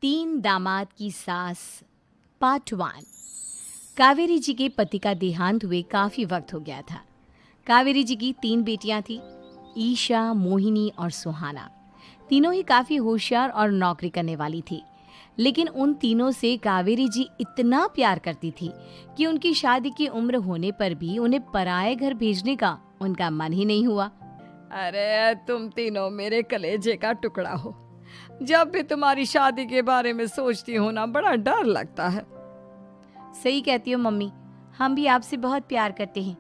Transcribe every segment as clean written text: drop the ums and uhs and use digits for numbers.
तीन दामाद की सास पार्ट 1। कावेरी जी के पति का देहांत हुए काफ़ी वक्त हो गया था। कावेरी जी की 3 बेटियां थीं, ईशा, मोहिनी और सुहाना। तीनों ही काफ़ी होशियार और नौकरी करने वाली थी। लेकिन उन तीनों से कावेरी जी इतना प्यार करती थी कि उनकी शादी की उम्र होने पर भी उन्हें पराये घर भेजने का उनका मन ही नहीं हुआ। अरे तुम तीनों मेरे कलेजे का टुकड़ा हो। जब भी तुम्हारी शादी के बारे में सोचती हूँ ना, बड़ा डर लगता है। सही कहती हो मम्मी, हम भी आपसे बहुत प्यार करते हैं।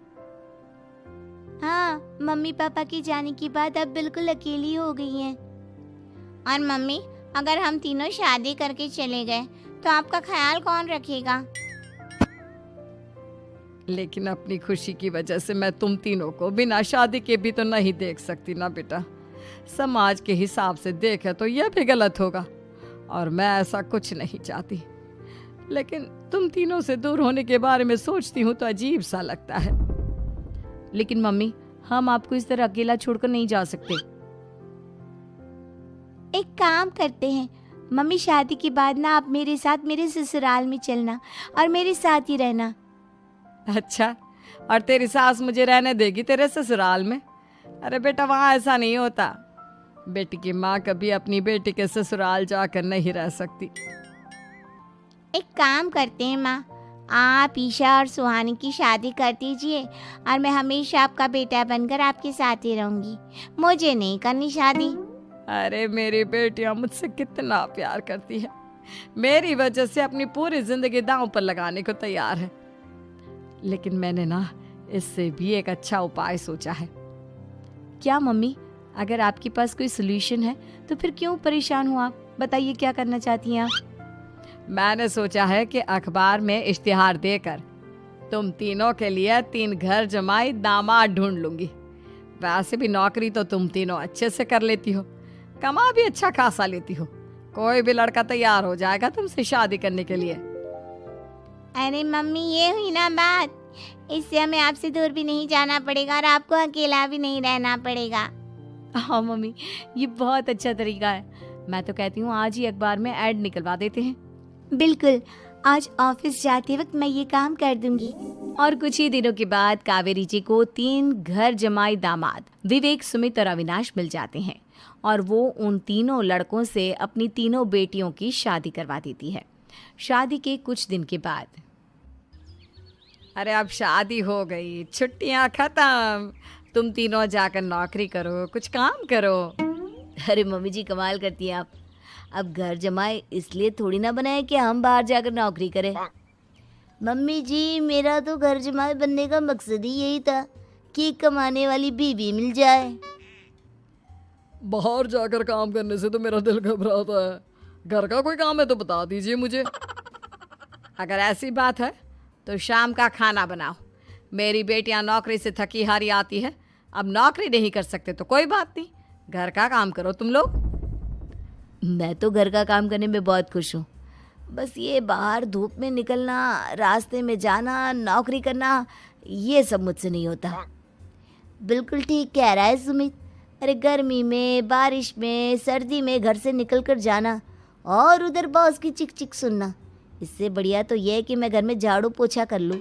हाँ, मम्मी पापा की जाने के बाद अब बिल्कुल अकेली हो गई हैं। और मम्मी, अगर हम तीनों शादी करके चले गए तो आपका ख्याल कौन रखेगा? लेकिन अपनी खुशी की वजह से मैं तुम तीनों को बिना शादी के भी तो नहीं देख सकती ना बेटा। समाज के हिसाब से देखे तो यह भी गलत होगा और मैं ऐसा कुछ नहीं चाहती। लेकिन तुम तीनों से दूर होने के बारे में सोचती हूँ तो अजीब सा लगता है। लेकिन मम्मी, हम आपको इस तरह अकेला छोड़कर नहीं जा सकते। एक काम करते हैं मम्मी, शादी के बाद ना आप मेरे साथ मेरे ससुराल में चलना और मेरे साथ ही रहना। अच्छा, और तेरी सास मुझे रहने देगी तेरे ससुराल में? अरे बेटा, वहाँ ऐसा नहीं होता। बेटी की माँ कभी अपनी बेटी के ससुराल जाकर नहीं रह सकती। एक काम करते हैं माँ, आप ईशा और सुहानी की शादी कर दीजिए और मैं हमेशा आपका बेटा बनकर आपके साथ ही रहूंगी। मुझे नहीं करनी शादी। अरे मेरी बेटियां मुझसे कितना प्यार करती है, मेरी वजह से अपनी पूरी जिंदगी दांव पर लगाने को तैयार है। लेकिन मैंने ना इससे भी एक अच्छा उपाय सोचा है। क्या मम्मी? अगर आपके पास कोई सोल्यूशन है तो फिर क्यों परेशान हो आप? बताइए, क्या करना चाहती हैं आप? मैंने सोचा है कि अखबार में इश्तिहार देकर तुम तीनों के लिए 3 घर जमाई दामाद ढूंढ लूंगी। वैसे भी नौकरी तो तुम तीनों अच्छे से कर लेती हो, कमा भी अच्छा खासा लेती हो। कोई भी लड़का तैयार हो जाएगा तुमसे शादी करने के लिए। अरे मम्मी, ये हुई ना बात। इससे हमें आपसे दूर भी नहीं जाना पड़ेगा और आपको अकेला भी नहीं रहना पड़ेगा। हाँ मम्मी, ये बहुत अच्छा तरीका है। मैं तो कहती हूँ आज ही अखबार में ऐड निकलवा देते हैं। बिल्कुल, आज ऑफिस जाते वक्त मैं ये काम कर दूंगी। और कुछ ही दिनों के बाद कावेरी जी को 3 घर जमाई दामाद विवेक, सुमित और अविनाश मिल जाते हैं और वो उन तीनों लड़कों से अपनी तीनों बेटियों की शादी करवा देती है। शादी के कुछ दिन के बाद, अरे अब शादी हो गई, छुट्टियां खत्म, तुम तीनों जाकर नौकरी करो, कुछ काम करो। अरे मम्मी जी, कमाल करती हैं आप। अब घर जमाए इसलिए थोड़ी ना बनाए कि हम बाहर जाकर नौकरी करें। मम्मी जी, मेरा तो घर जमाई बनने का मकसद ही यही था कि कमाने वाली बीवी मिल जाए। बाहर जाकर काम करने से तो मेरा दिल घबराता है। घर का कोई काम है तो बता दीजिए मुझे। अगर ऐसी बात है तो शाम का खाना बनाओ। मेरी बेटियां नौकरी से थकी हारी आती है, अब नौकरी नहीं कर सकते तो कोई बात नहीं, घर का काम करो तुम लोग। मैं तो घर का काम करने में बहुत खुश हूँ। बस ये बाहर धूप में निकलना, रास्ते में जाना, नौकरी करना, ये सब मुझसे नहीं होता। बिल्कुल ठीक कह रहा है सुमित। अरे गर्मी में, बारिश में, सर्दी में घर से निकल कर जाना और उधर बॉस की चिक चिक सुनना, इससे बढ़िया तो यह है कि मैं घर में झाड़ू पोछा कर लूँ।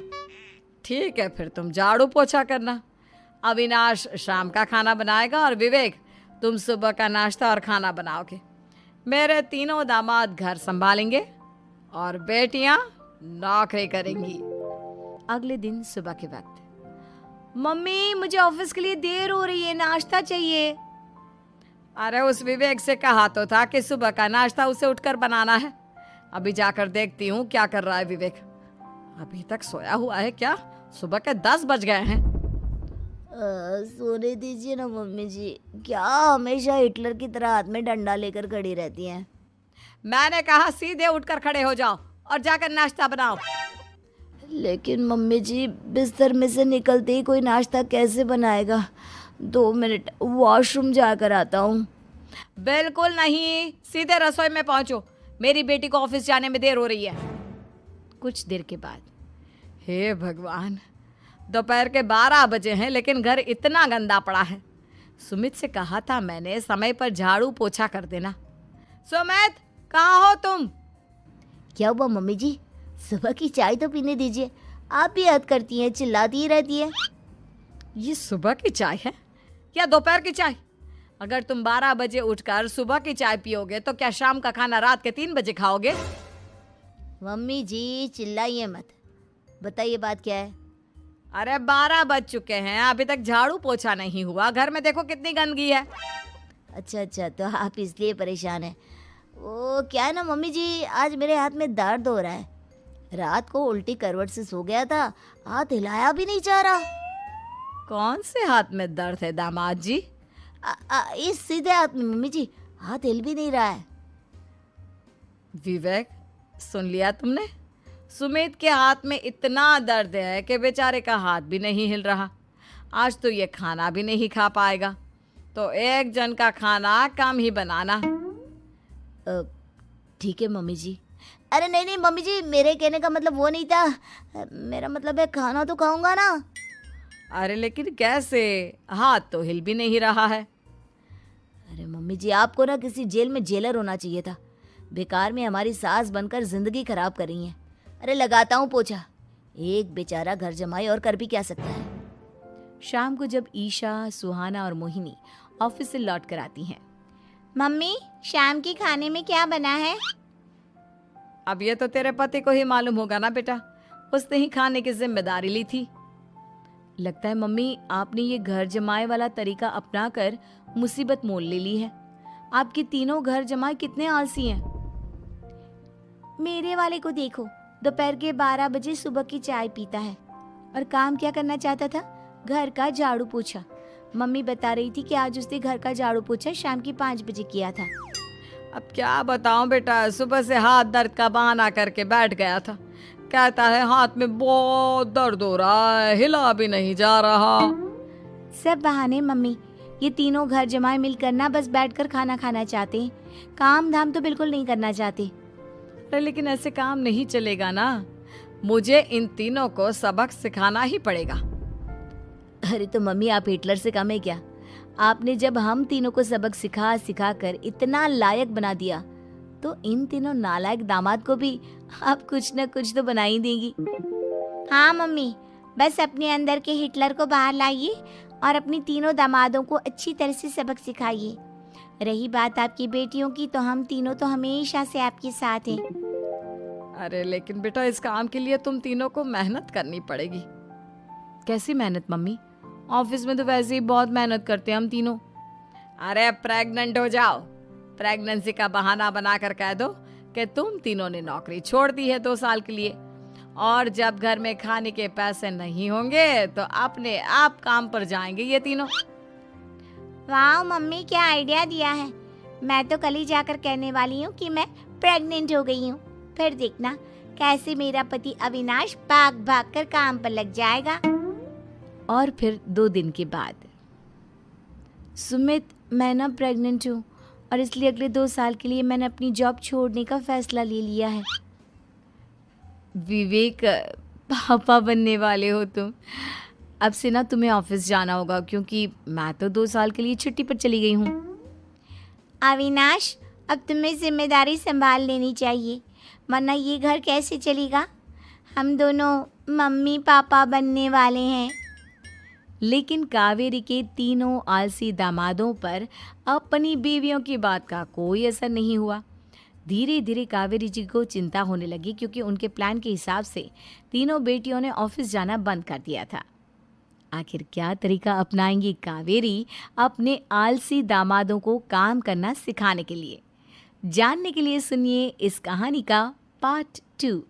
ठीक है, फिर तुम झाड़ू पोछा करना। अविनाश शाम का खाना बनाएगा और विवेक तुम सुबह का नाश्ता और खाना बनाओगे। मेरे तीनों दामाद घर संभालेंगे और बेटियां नौकरी करेंगी। अगले दिन सुबह के वक्त, मम्मी मुझे ऑफिस के लिए देर हो रही है, नाश्ता चाहिए। अरे उस विवेक से कहा तो था कि सुबह का नाश्ता उसे उठकर बनाना है। अभी जाकर देखती हूँ क्या कर रहा है विवेक। अभी तक सोया हुआ है क्या? सुबह के 10 बज गए हैं। सोने दीजिए ना मम्मी जी, क्या हमेशा हिटलर की तरह हाथ में डंडा लेकर खड़ी रहती हैं। मैंने कहा सीधे उठकर खड़े हो जाओ और जाकर नाश्ता बनाओ। लेकिन मम्मी जी, बिस्तर में से निकलते ही कोई नाश्ता कैसे बनाएगा? 2 मिनट वॉशरूम जाकर आता हूँ। बिल्कुल नहीं, सीधे रसोई में पहुंचो, मेरी बेटी को ऑफिस जाने में देर हो रही है। कुछ देर के बाद, हे भगवान, दोपहर के 12 बजे हैं लेकिन घर इतना गंदा पड़ा है। सुमित से कहा था मैंने समय पर झाड़ू पोछा कर देना। सुमित, कहाँ हो तुम? क्या हुआ मम्मी जी? सुबह की चाय तो पीने दीजिए। आप भी याद करती हैं, चिल्लाती ही रहती है। ये सुबह की चाय है या दोपहर की चाय? अगर तुम 12 बजे उठकर सुबह की चाय पियोगे तो क्या शाम का खाना रात के 3 बजे खाओगे? मम्मी जी चिल्लाइए मत, बताइए बात क्या है। अरे 12 बज चुके हैं, अभी तक झाड़ू पोछा नहीं हुआ। घर में देखो कितनी गंदगी है। अच्छा, तो आप इसलिए परेशान हैं। वो क्या है ना मम्मी जी, आज मेरे हाथ में दर्द हो रहा है। रात को उल्टी करवट से सो गया था, हाथ हिलाया भी नहीं जा रहा। कौन से हाथ में दर्द है दामाद जी? इस सीधे हाथ में मम्मी जी, हाथ हिल भी नहीं रहा है। विवेक, सुन लिया तुमने? सुमित के हाथ में इतना दर्द है कि बेचारे का हाथ भी नहीं हिल रहा। आज तो ये खाना भी नहीं खा पाएगा, तो एक जन का खाना कम ही बनाना। ठीक है मम्मी जी। अरे नहीं मम्मी जी, मेरे कहने का मतलब वो नहीं था। मेरा मतलब है खाना तो खाऊंगा ना। अरे लेकिन कैसे? हाथ तो हिल भी नहीं रहा है। अरे मम्मी जी, आपको ना किसी जेल में जेलर होना चाहिए था। बेकार में हमारी सास बनकर जिंदगी खराब कर रही हैं। अरे लगाता हूँ पोछा। एक बेचारा घर जमाई और कर भी क्या सकता है। शाम को जब ईशा, सुहाना और मोहिनी ऑफिस से लौट कर आती हैं। मम्मी, शाम के खाने में क्या बना है? अब ये तो तेरे पति को ही मालूम होगा ना बेटा, उसने ही खाने की जिम्मेदारी ली थी। लगता है मम्मी आपने ये घर जमाए वाला तरीका अपनाकर मुसीबत मोल ले ली है। आपके तीनों घर जमाए कितने आलसी हैं। मेरे वाले को देखो, दोपहर के 12 बजे सुबह की चाय पीता है और काम क्या करना चाहता था? घर का झाड़ू पोछा। मम्मी बता रही थी कि आज उसने घर का झाड़ू पोछा शाम की 5 बजे किया था। अब क्या बताऊं बेटा, सुबह से हाथ दर्द का बहाना करके बैठ गया था। कहता है हाथ में बहुत दर्द हो रहा है, हिला भी नहीं जा रहा। सब बहाने मम्मी। ये तीनों घर जमाए मिलकर ना बस बैठकर खाना खाना चाहते हैं, काम धाम तो बिल्कुल नहीं करना चाहते। अरे लेकिन ऐसे काम नहीं चलेगा ना, मुझे इन तीनों को सबक सिखाना ही पड़ेगा। अरे तो मम्मी, आप हिटलर से कम है क्या? आपने जब हम तीनों को सबक सिखा कर इतना लायक बना दिया, तो इन तीनों नालायक दामाद को भी आप कुछ न कुछ तो बना ही देंगी। हाँ मम्मी, बस अपने अंदर के हिटलर को बाहर लाइए और अपनी तीनों दामादों को अच्छी तरह से सबक सिखाइए। रही बात आपकी बेटियों की, तो हम तीनों तो हमेशा से आपके साथ हैं। अरे लेकिन बेटा, इस काम के लिए तुम तीनों को मेहनत करनी पड़ेगी। कैसी मेहनत मम्मी? ऑफिस में तो वैसे ही बहुत मेहनत करते हैं हम तीनों। अरे प्रेग्नेंट हो जाओ, प्रेगनेंसी का बहाना बनाकर कह दो कि तुम तीनों ने नौकरी छोड़ दी है 2 साल के लिए, और जब घर में खाने के पैसे नहीं होंगे तो अपने आप काम पर जाएंगे ये तीनों। वाह मम्मी, क्या आइडिया दिया है। मैं तो कल ही जाकर कहने वाली हूँ कि मैं प्रेग्नेंट हो गई हूँ। फिर देखना कैसे मेरा पति अविनाश भाग भाग कर काम पर लग जाएगा। और फिर 2 दिन के बाद, सुमित, मैं ना प्रेग्नेंट हूँ और इसलिए अगले 2 साल के लिए मैंने अपनी जॉब छोड़ने का फैसला ले लिया है। विवेक, पापा बनने वाले हो तुम। अब से ना तुम्हें ऑफिस जाना होगा, क्योंकि मैं तो 2 साल के लिए छुट्टी पर चली गई हूँ। अविनाश, अब तुम्हें जिम्मेदारी संभाल लेनी चाहिए, वरना ये घर कैसे चलेगा। हम दोनों मम्मी पापा बनने वाले हैं। लेकिन कावेरी के तीनों आलसी दामादों पर अपनी बीवियों की बात का कोई असर नहीं हुआ। धीरे धीरे कावेरी जी को चिंता होने लगी, क्योंकि उनके प्लान के हिसाब से तीनों बेटियों ने ऑफिस जाना बंद कर दिया था। आखिर क्या तरीका अपनाएंगी कावेरी अपने आलसी दामादों को काम करना सिखाने के लिए? जानने के लिए सुनिए इस कहानी का पार्ट 2।